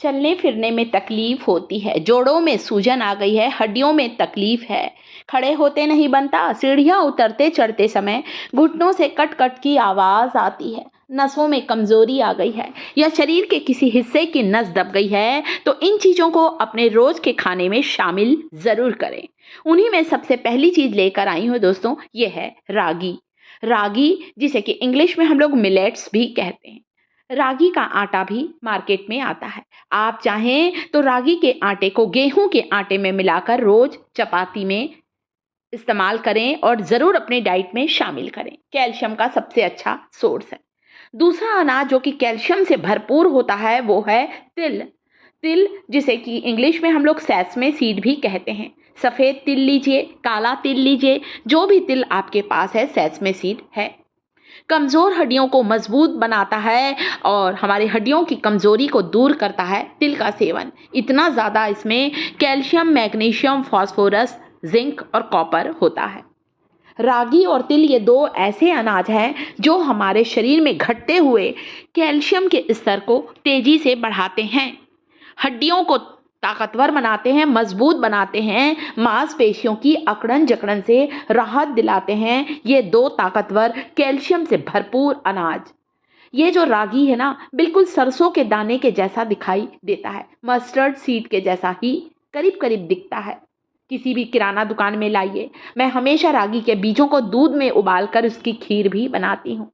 चलने फिरने में तकलीफ होती है, जोड़ों में सूजन आ गई है, हड्डियों में तकलीफ है, खड़े होते नहीं बनता, सीढ़ियाँ उतरते चढ़ते समय घुटनों से कट कट की आवाज़ आती है, नसों में कमज़ोरी आ गई है या शरीर के किसी हिस्से की नस दब गई है, तो इन चीज़ों को अपने रोज़ के खाने में शामिल ज़रूर करें। उन्हीं में सबसे पहली चीज़ लेकर आई हूँ दोस्तों, ये है रागी। रागी, जिसे कि इंग्लिश में हम लोग मिलेट्स भी कहते हैं। रागी का आटा भी मार्केट में आता है। आप चाहें तो रागी के आटे को गेहूं के आटे में मिलाकर रोज चपाती में इस्तेमाल करें और ज़रूर अपने डाइट में शामिल करें। कैल्शियम का सबसे अच्छा सोर्स है। दूसरा अनाज जो कि कैल्शियम से भरपूर होता है वो है तिल। तिल, जिसे कि इंग्लिश में हम लोग सेसमे सीड भी कहते हैं। सफ़ेद तिल लीजिए, काला तिल लीजिए, जो भी तिल आपके पास है सेसमे सीड है। कमज़ोर हड्डियों को मजबूत बनाता है और हमारी हड्डियों की कमज़ोरी को दूर करता है तिल का सेवन। इतना ज़्यादा इसमें कैल्शियम, मैग्नीशियम, फास्फोरस, जिंक और कॉपर होता है। रागी और तिल ये दो ऐसे अनाज हैं जो हमारे शरीर में घटते हुए कैल्शियम के स्तर को तेजी से बढ़ाते हैं, हड्डियों को ताकतवर बनाते हैं, मजबूत बनाते हैं, मांसपेशियों की अकड़न जकड़न से राहत दिलाते हैं। ये दो ताकतवर कैल्शियम से भरपूर अनाज। ये जो रागी है ना, बिल्कुल सरसों के दाने के जैसा दिखाई देता है, मस्टर्ड सीड के जैसा ही करीब करीब दिखता है। किसी भी किराना दुकान में लाइए, मैं हमेशा रागी के बीजों को दूध में उबालकर उसकी खीर भी बनाती हूँ।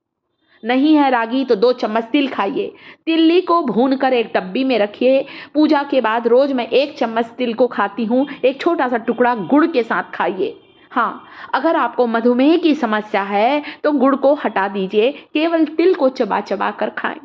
नहीं है रागी तो 2 चम्मच तिल खाइए। तिल्ली को भूनकर एक डब्बी में रखिए। पूजा के बाद रोज मैं 1 चम्मच तिल को खाती हूँ। एक छोटा सा टुकड़ा गुड़ के साथ खाइए। हाँ, अगर आपको मधुमेह की समस्या है तो गुड़ को हटा दीजिए, केवल तिल को चबा चबा कर खाएं।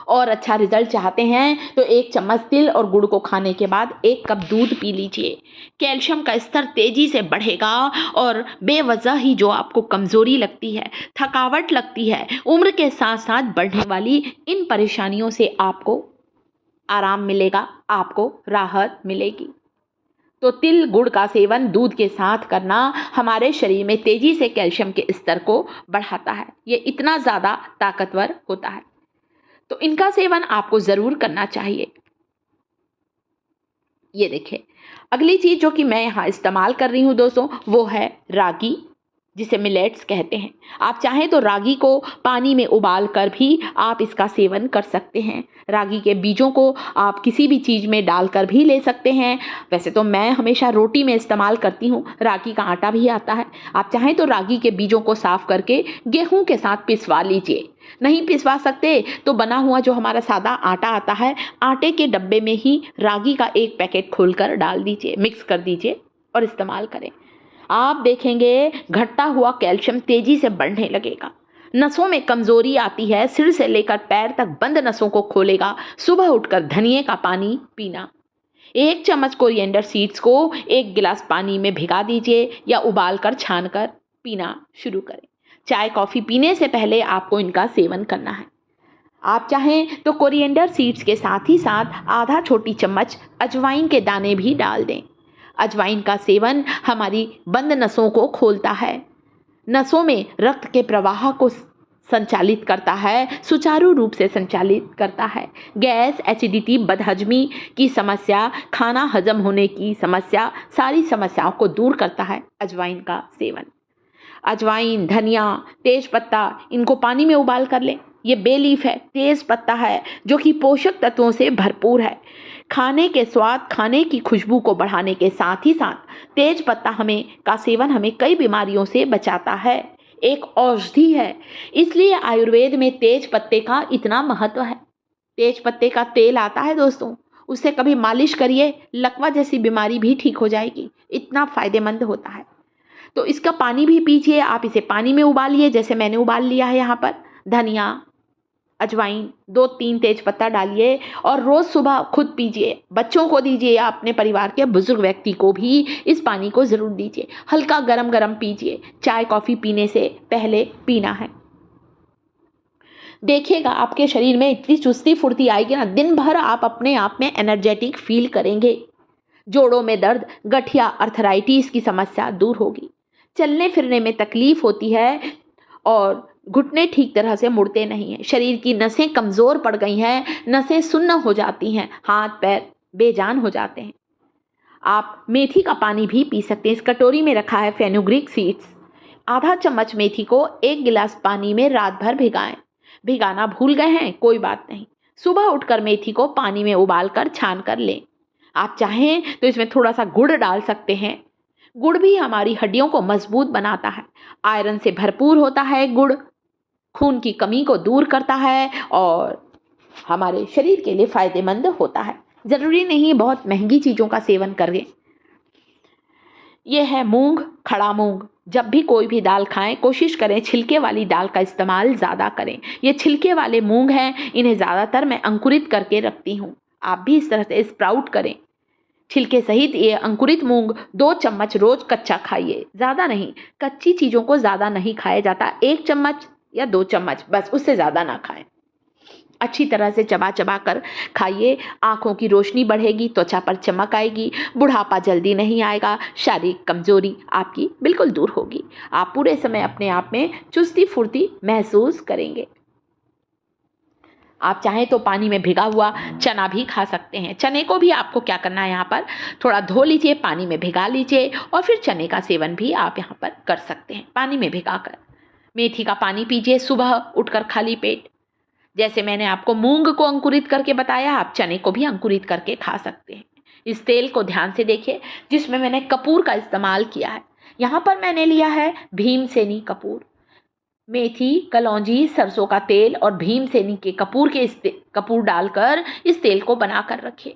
और अच्छा रिजल्ट चाहते हैं तो 1 चम्मच तिल और गुड़ को खाने के बाद 1 कप दूध पी लीजिए। कैल्शियम का स्तर तेजी से बढ़ेगा और बेवजह ही जो आपको कमजोरी लगती है, थकावट लगती है, उम्र के साथ साथ बढ़ने वाली इन परेशानियों से आपको आराम मिलेगा, आपको राहत मिलेगी। तो तिल गुड़ का सेवन दूध के साथ करना हमारे शरीर में तेजी से कैल्शियम के स्तर को बढ़ाता है। ये इतना ज़्यादा ताकतवर होता है, तो इनका सेवन आपको ज़रूर करना चाहिए। ये देखिए, अगली चीज़ जो कि मैं यहाँ इस्तेमाल कर रही हूँ दोस्तों, वो है रागी, जिसे मिलेट्स कहते हैं। आप चाहें तो रागी को पानी में उबाल कर भी आप इसका सेवन कर सकते हैं। रागी के बीजों को आप किसी भी चीज़ में डालकर भी ले सकते हैं। वैसे तो मैं हमेशा रोटी में इस्तेमाल करती हूँ। रागी का आटा भी आता है। आप चाहें तो रागी के बीजों को साफ़ करके गेहूं के साथ पिसवा लीजिए। नहीं पिसवा सकते तो बना हुआ जो हमारा सादा आटा आता है, आटे के डब्बे में ही रागी का 1 पैकेट खोलकर डाल दीजिए, मिक्स कर दीजिए और इस्तेमाल करें। आप देखेंगे घटता हुआ कैल्शियम तेजी से बढ़ने लगेगा। नसों में कमजोरी आती है, सिर से लेकर पैर तक बंद नसों को खोलेगा। सुबह उठकर धनिए का पानी पीना। 1 चम्मच कोरिएंडर सीड्स को 1 गिलास पानी में भिगा दीजिए या उबालकर छानकर पीना शुरू करें। चाय कॉफ़ी पीने से पहले आपको इनका सेवन करना है। आप चाहें तो कोरिएंडर सीड्स के साथ ही साथ आधा छोटी चम्मच अजवाइन के दाने भी डाल दें। अजवाइन का सेवन हमारी बंद नसों को खोलता है, नसों में रक्त के प्रवाह को संचालित करता है, सुचारू रूप से संचालित करता है। गैस, एसिडिटी, बदहजमी की समस्या, खाना हजम होने की समस्या, सारी समस्याओं को दूर करता है अजवाइन का सेवन। अजवाइन, धनिया, तेज पत्ता, इनको पानी में उबाल कर लें। ये बे लीफ है, तेज पत्ता है, जो कि पोषक तत्वों से भरपूर है। खाने के स्वाद, खाने की खुशबू को बढ़ाने के साथ ही साथ तेज पत्ता का सेवन हमें कई बीमारियों से बचाता है। एक औषधि है, इसलिए आयुर्वेद में तेज पत्ते का इतना महत्व है। तेज पत्ते का तेल आता है दोस्तों, उससे कभी मालिश करिए, लकवा जैसी बीमारी भी ठीक हो जाएगी। इतना फायदेमंद होता है। तो इसका पानी भी पीजिए। आप इसे पानी में उबालिए, जैसे मैंने उबाल लिया है यहाँ पर। धनिया, अजवाइन, 2-3 तेज पत्ता डालिए और रोज़ सुबह खुद पीजिए। बच्चों को दीजिए या अपने परिवार के बुजुर्ग व्यक्ति को भी इस पानी को ज़रूर दीजिए। हल्का गरम गरम पीजिए, चाय कॉफ़ी पीने से पहले पीना है। देखिएगा आपके शरीर में इतनी चुस्ती फुर्ती आएगी ना, दिन भर आप अपने आप में एनर्जेटिक फील करेंगे। जोड़ों में दर्द, गठिया, अर्थराइटिस की समस्या दूर होगी। चलने फिरने में तकलीफ होती है और घुटने ठीक तरह से मुड़ते नहीं हैं, शरीर की नसें कमज़ोर पड़ गई हैं, नसें सुन्न हो जाती हैं, हाथ पैर बेजान हो जाते हैं। आप मेथी का पानी भी पी सकते हैं। इस कटोरी में रखा है फेनुग्रीक सीड्स। आधा चम्मच मेथी को 1 गिलास पानी में रात भर भिगाएं। भिगाना भूल गए हैं, कोई बात नहीं, सुबह उठकर मेथी को पानी में उबालकर छान कर लें। आप चाहें तो इसमें थोड़ा सा गुड़ डाल सकते हैं। गुड़ भी हमारी हड्डियों को मजबूत बनाता है, आयरन से भरपूर होता है गुड़, खून की कमी को दूर करता है और हमारे शरीर के लिए फायदेमंद होता है। ज़रूरी नहीं बहुत महंगी चीज़ों का सेवन करें। यह है मूंग, खड़ा मूंग। जब भी कोई भी दाल खाएं, कोशिश करें छिलके वाली दाल का इस्तेमाल ज़्यादा करें। ये छिलके वाले मूंग हैं, इन्हें ज़्यादातर मैं अंकुरित करके रखती हूँ। आप भी इस तरह से स्प्राउट करें। छिलके सहित ये अंकुरित मूंग 2 चम्मच रोज कच्चा खाइए, ज़्यादा नहीं। कच्ची चीज़ों को ज़्यादा नहीं खाया जाता, 1 चम्मच या 2 चम्मच बस, उससे ज़्यादा ना खाएं। अच्छी तरह से चबा चबा कर खाइए। आँखों की रोशनी बढ़ेगी, त्वचा पर चमक आएगी, बुढ़ापा जल्दी नहीं आएगा, शारीरिक कमजोरी आपकी बिल्कुल दूर होगी। आप पूरे समय अपने आप में चुस्ती फुर्ती महसूस करेंगे। आप चाहें तो पानी में भिगा हुआ चना भी खा सकते हैं। चने को भी आपको क्या करना है, यहाँ पर थोड़ा धो लीजिए, पानी में भिगा लीजिए और फिर चने का सेवन भी आप यहाँ पर कर सकते हैं पानी में भिगाकर। मेथी का पानी पीजिए सुबह उठकर खाली पेट। जैसे मैंने आपको मूंग को अंकुरित करके बताया, आप चने को भी अंकुरित करके खा सकते हैं। इस तेल को ध्यान से देखिए जिसमें मैंने कपूर का इस्तेमाल किया है। यहाँ पर मैंने लिया है भीमसेनी कपूर। मेथी, कलौंजी, सरसों का तेल और भीमसेनी के कपूर डालकर इस तेल को बनाकर रखें।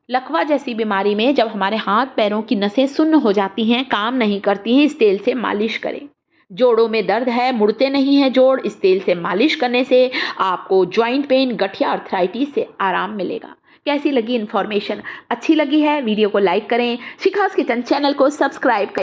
लकवा जैसी बीमारी में जब हमारे हाथ पैरों की नसें सुन्न हो जाती हैं, काम नहीं करती हैं, इस तेल से मालिश करें। जोड़ों में दर्द है, मुड़ते नहीं हैं जोड़, इस तेल से मालिश करने से आपको जॉइंट पेन, गठिया आर्थराइटिस से आराम मिलेगा। कैसी लगी इन्फॉर्मेशन? अच्छी लगी है वीडियो को लाइक करें, शिखास किचन चैनल को सब्सक्राइब करें।